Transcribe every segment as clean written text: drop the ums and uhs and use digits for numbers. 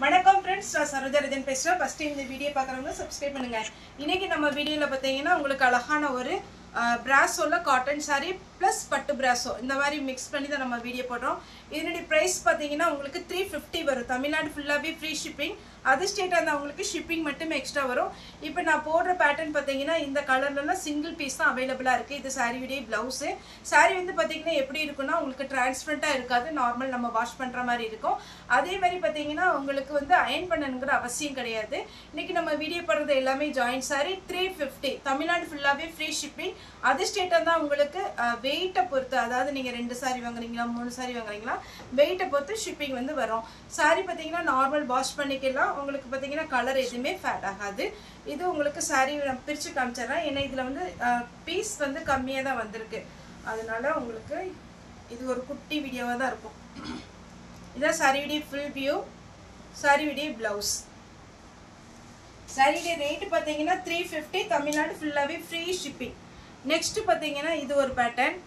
வணக்கம் फ्रेंड्स நான் சரோஜா ரஜன் பேசுறேன் ஃபர்ஸ்ட் டைம் இந்த வீடியோ பார்க்கறவங்க சப்ஸ்கிரைப் பண்ணுங்க இன்னைக்கு நம்ம வீடியோல பாத்தீங்கன்னா உங்களுக்கு அழகான ஒரு பிராசோல காட்டன் saree plus பட்டு பிராசோ இந்த மாதிரி mix பண்ணி தான் நம்ம வீடியோ போடுறோம் இதனுடைய பிரைஸ் பாத்தீங்கன்னா உங்களுக்கு 350 வரும் தமிழ்நாடு ஃபுல்லாவே ஃப்ரீ ஷிப்பிங் அது ஸ்டேட்டா இருந்தா உங்களுக்கு ஷிப்பிங் மட்டும் எக்ஸ்ட்ரா வரும் இப்போ நான் போடுற பேட்டர்ன் பாத்தீங்கன்னா இந்த கலர்லலாம் சிங்கிள் பீஸ் தான் அவேலபிளா இருக்கு இது saree உடைய ப்лауஸ் saree வந்து பாத்தீங்கன்னா எப்படி இருக்குன்னா உங்களுக்கு டிரான்ஸ்பரண்டா இருக்காது நார்மல் நம்ம வாஷ் பண்ற மாதிரி இருக்கும் அதே மாதிரி பாத்தீங்கன்னா உங்களுக்கு வந்து அயர்ன் பண்ணனும்ங்கற அவசியம் கிடையாது இன்னைக்கு நம்ம வீடியோ போடுறது எல்லாமே ஜாயின்ட் saree 350 தமிழ்நாடு ஃபுல்லாவே ஃப்ரீ ஷிப்பிங் அது ஸ்டேட்டா தான் உங்களுக்கு வெயிட்ட பொறுத்து அதாவது நீங்க 2 saree வாங்குறீங்களா 3 saree வாங்குறீங்களா வெயிட்ட பொறுத்து ஷிப்பிங் வந்து வரும் saree பாத்தீங்கன்னா நார்மல் வாஷ் பண்ணிக்கலாம் உங்களுக்கு பாத்தீங்கன்னா கலர் எதுமே ஃபேட் ஆகாது இது உங்களுக்கு saree நான் பிரிச்சு காமிச்சறேன் ஏன்னா இதுல வந்து பீஸ் வந்து கம்மியா தான் வந்திருக்கு அதனால உங்களுக்கு இது ஒரு குட்டி வீடியோவா தான் இருக்கும் இத saree உடைய full view saree உடைய blouse saree உடைய ரேட் பாத்தீங்கன்னா 350 தமிழ்நாடு ஃபுல்லாவே ஃப்ரீ ஷிப்பிங் நெக்ஸ்ட் பாத்தீங்கன்னா இது ஒரு பேட்டர்ன்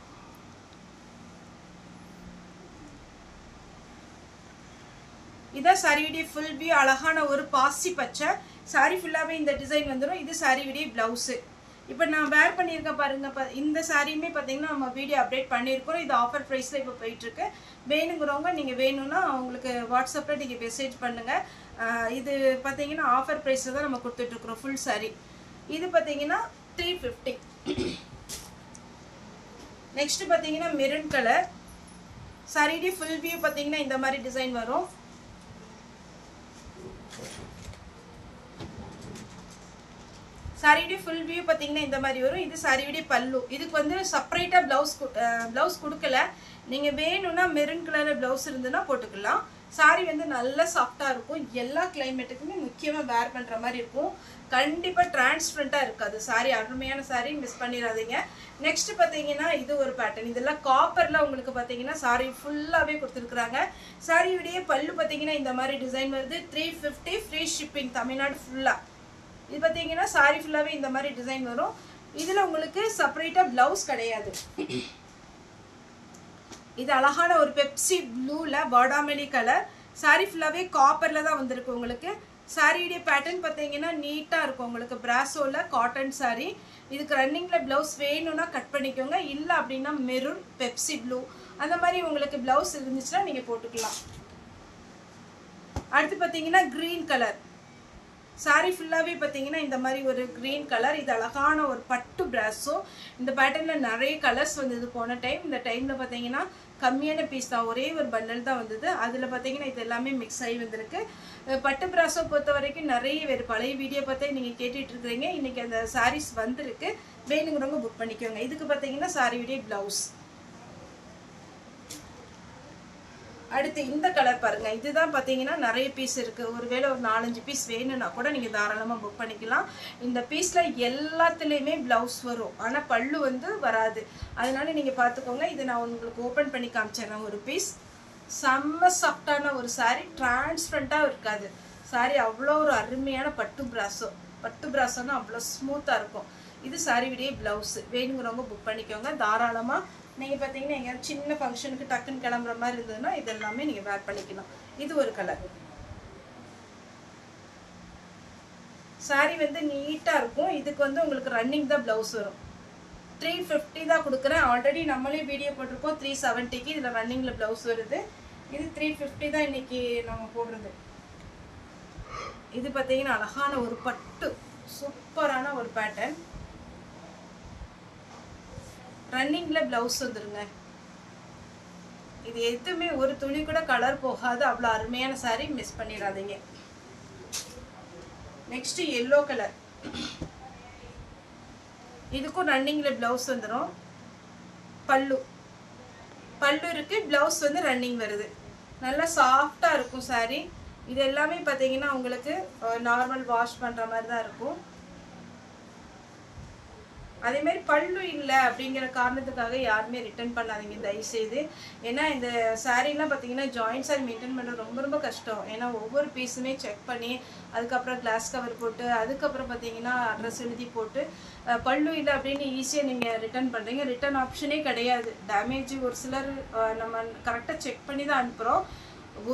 இத saree உடைய full view அழகான ஒரு பாசி பச்சை saree ஃபுல்லாவே இந்த டிசைன் வந்துரும் இது saree உடைய blouse இப்போ நான் வேர் பண்ணிருக்க பாருங்க இந்த சாரியுமே பாத்தீங்கன்னா நம்ம வீடியோ அப்டேட் பண்ணிருக்கோம் இது ஆஃபர் பிரைஸ்ல இப்போ போயிட்டு இருக்கு வேணும்ங்கறவங்க நீங்க வேணும்னா உங்களுக்கு வாட்ஸ்அப்ல நீங்க மெசேஜ் பண்ணுங்க இது பாத்தீங்கன்னா ஆஃபர் பிரைஸ்ல தான் நம்ம கொடுத்துட்டு இருக்கோம் full saree இது பாத்தீங்கன்னா 350 நெக்ஸ்ட் பாத்தீங்கன்னா மெரூன் கலர் saree டி full view பாத்தீங்கன்னா இந்த மாதிரி டிசைன் வரும் saree டி full view பாத்தீங்கன்னா இந்த மாதிரி வரும் இது saree டி பல்லு இதுக்கு வந்து செப்பரேட்டா ப்лауஸ் கொடுக்கல நீங்க வேணும்னா மெரூன் கலர்ல ப்лауஸ் இருந்தனா போட்டுக்கலாம் saree வந்து நல்ல சாஃப்ட்டா இருக்கும் எல்லா கிளைமேட்டுக்குமே முக்கியமா வேர் பண்ற மாதிரி இருக்கும் கண்டிப்பா டிரான்ஸ்பரண்டா இருக்காது saree அருமையான saree மிஸ் பண்ணிராதீங்க நெக்ஸ்ட் பாத்தீங்கன்னா இது ஒரு பேட்டர்ன் இதெல்லாம் காப்பர்ல உங்களுக்கு பாத்தீங்கன்னா saree ஃபுல்லாவே கொடுத்திருக்காங்க saree உடைய பல்லு பாத்தீங்கன்னா இந்த மாதிரி டிசைன் வருது 350 ஃப்ரீ ஷிப்பிங் தமிழ்நாடு ஃபுல்லா இது பாத்தீங்கன்னா saree ஃபுல்லாவே இந்த மாதிரி டிசைன் வரும் இதுல உங்களுக்கு செப்பரேட்டா ப்лауஸ் கிடையாது இது அழகான ஒரு பெப்சி ப்ளூல பாடாமலி கலர் saree ஃபுல்லாவே காப்பர்ல தான் வந்திருக்கு உங்களுக்கு saree உடைய பேட்டர்ன் பாத்தீங்கன்னா நீட்டா இருக்கும் உங்களுக்கு பிராசோல காட்டன் saree இதுக்கு ரன்னிங்ல ப்лауஸ் வேணும்னா கட் பண்ணிக்கோங்க இல்ல அப்படினா மெரூன் பெப்சி ப்ளூ அந்த மாதிரி உங்களுக்கு ப்лауஸ் இருந்துச்சுனா நீங்க போட்டுக்கலாம் அடுத்து பாத்தீங்கன்னா green கலர் saree ஃபுல்லாவே பாத்தீங்கன்னா இந்த மாதிரி ஒரு green கலர் இது அழகான ஒரு பட்டு பிராசோ இந்த பேட்டர்ன்ல நிறைய கலர்ஸ் வந்தது போன டைம் இந்த டைம்ல பாத்தீங்கன்னா கம்மியான பீஸ் தான் ஒரே ஒரு பண்டல் தான் வந்தது அதுல பாத்தீங்கன்னா இது எல்லாமே mix ஆகி வந்திருக்கு பட்டு பிராசோ பொறுத்த வரைக்கும் நிறைய வேற பழைய வீடியோ பார்த்தே நீங்க கேட்டிட்டு இருக்கீங்க இன்னைக்கு அந்த sarees வந்திருக்கு வேணும்ங்கறவங்க புக் பண்ணிக்கோங்க இதுக்கு பாத்தீங்கன்னா saree உடைய ப்лауஸ் அடுத்து இந்த கலர் பாருங்க இதுதான் பாத்தீங்கன்னா நிறைய பீஸ் இருக்கு ஒருவேளை ஒரு 4-5 பீஸ் வேணும்னா கூட நீங்க தாராளமா புக் பண்ணிக்கலாம் இந்த பீஸ்ல எல்லாத்துலயுமே ப்лауஸ் வரும் ஆனா பல்லு வந்து வராது அதனால நீங்க பாத்துக்கோங்க இது நான் உங்களுக்கு ஓபன் பண்ணி காமிச்சறேன் ஒரு பீஸ் செம்ம சாஃப்ட்டான ஒரு saree டிரான்ஸ்பரண்டா இருக்காது saree அவ்வளோ ஒரு அருமையான பட்டு பிராசோனா அவ்வளோ ஸ்மூத்தா இருக்கும் இது saree உடைய ப்лауஸ் வேணும்ங்கறவங்க புக் பண்ணிக்கோங்க தாராளமா நீங்க பாத்தீங்கன்னா எங்க சின்ன ஃபங்க்ஷனுக்கு டக்குன்னு கிளம்பற மாதிரி இருந்ததுனா இதெல்லாம் நீங்க வேர் பண்ணிக்கலாம் இது ஒரு கலர் saree வந்து நீட்டா இருக்கும் இதுக்கு வந்து உங்களுக்கு ரன்னிங் தான் ப்лауஸ் வரும் 350 தான் கொடுக்கிறேன் ஆல்ரெடி நம்மளே வீடியோ போட்டுருக்கோம் 370 க்கு இதுல ரன்னிங்ல ப்лауஸ் வருது இது 350 தான் இன்னைக்கு நாம போடுறது இது பாத்தீங்கன்னா அழகான ஒரு பட்டு சூப்பரான ஒரு பேட்டர்ன் ரன்னிங்ல ப்лауஸ் வந்துருங்க இது எதுமே ஒரு துளி கூட கலர் போகாது அவ்வளவு அருமையான saree மிஸ் பண்ணிராதீங்க நெக்ஸ்ட் yellow கலர் இதுக்கும் ரன்னிங்ல ப்лауஸ் வந்துரும் பல்லு இருக்கு ப்лауஸ் வந்து ரன்னிங் வருது நல்ல சாஃப்ட்டா இருக்கும் saree இது எல்லாமே பாத்தீங்கன்னா உங்களுக்கு நார்மல் வாஷ் பண்ற மாதிரி தான் இருக்கும் அதே மாதிரி பல்லு இல்ல அப்படிங்கற காரணத்துக்காக யாருமே ரிட்டர்ன் பண்ணாதீங்க தயவு செய்து ஏன்னா இந்த saree எல்லாம் பாத்தீங்கன்னா ஜாயின்ட் saree மெயின்टेन பண்றது ரொம்ப கஷ்டம் ஏன்னா ஒவ்வொரு பீஸுமே செக் பண்ணி அதுக்கு அப்புறம் கிளாஸ் கவர் போட்டு அதுக்கு அப்புறம் பாத்தீங்கன்னா அட்ரஸ் எழுதி போட்டு பல்லு இல்ல அப்படினு ஈஸியா நீங்க ரிட்டர்ன் பண்றீங்க ரிட்டர்ன் ஆப்ஷனே கிடையாது டேமேஜ் ஒரு சிலர் நம்ம கரெக்ட்டா செக் பண்ணி தான் அனுப்புறோம்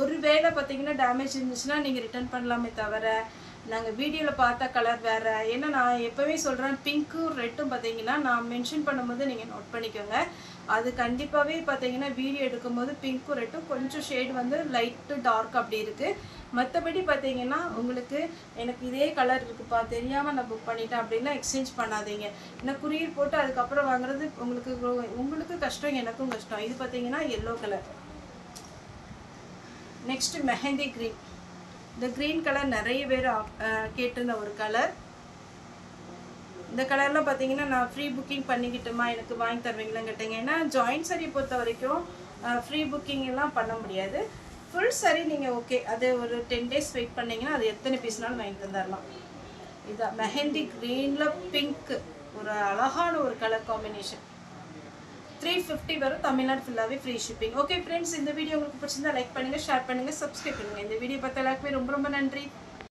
ஒருவேளை பார்த்தீங்கன்னா டேமேஜ் இருந்துச்சுன்னா நீங்கள் ரிட்டர்ன் பண்ணலாமே தவிர நாங்கள் வீடியோவில் பார்த்த கலர் வேறு. ஏன்னா நான் எப்போவே சொல்கிறேன், பிங்க்கும் ரெட்டும் பார்த்தீங்கன்னா நான் மென்ஷன் பண்ணும்போது நீங்கள் நோட் பண்ணிக்கோங்க. அது கண்டிப்பாகவே பார்த்தீங்கன்னா வீடியோ எடுக்கும்போது பிங்க்கும் ரெட்டும் கொஞ்சம் ஷேட் வந்து லைட்டு டார்க் அப்படி இருக்குது. மற்றபடி பார்த்தீங்கன்னா உங்களுக்கு எனக்கு இதே கலர் இருக்குப்பா தெரியாமல் நான் புக் பண்ணிட்டேன் அப்படின்னா எக்ஸ்சேஞ்ச் பண்ணாதீங்க. ஏன்னா குரியர் போட்டு அதுக்கப்புறம் வாங்குறது உங்களுக்கு கஷ்டம், எனக்கும் கஷ்டம். இது பார்த்தீங்கன்னா yellow colour. Next mehndi green. இந்த க்ரீன் கலர் நிறைய பேர் கேட்டிருந்த ஒரு கலர். இந்த கலர்லாம் பார்த்தீங்கன்னா நான் ஃப்ரீ புக்கிங் பண்ணிக்கிட்டுமா எனக்கு வாங்கி தருவீங்களான்னு கேட்டீங்க. ஏன்னா ஜாயின்ட் சாரீ பொறுத்த வரைக்கும் ஃப்ரீ புக்கிங் எல்லாம் பண்ண முடியாது. ஃபுல் சாரீ நீங்கள் ஓகே அது ஒரு 10 days வெயிட் பண்ணிங்கன்னா அது எத்தனை பீஸ்னாலும் வாங்கி தந்துடலாம். இதுதான் மெஹந்தி க்ரீனில் பிங்க்கு, ஒரு அழகான ஒரு கலர் காம்பினேஷன். 350 வரும், தமிழ்நாடு ஃபுல்லாகவே ஃப்ரீ ஷிப்பிங். ஓகே ஃப்ரெண்ட்ஸ், இந்த வீடியோ உங்களுக்கு பிடிச்சிருந்தா லைக் பண்ணுங்கள், ஷேர் பண்ணுங்கள், சப்ஸ்கிரைப் பண்ணுங்கள். இந்த வீடியோ பார்த்த எல்லாருக்குமே ரொம்ப ரொம்ப நன்றி.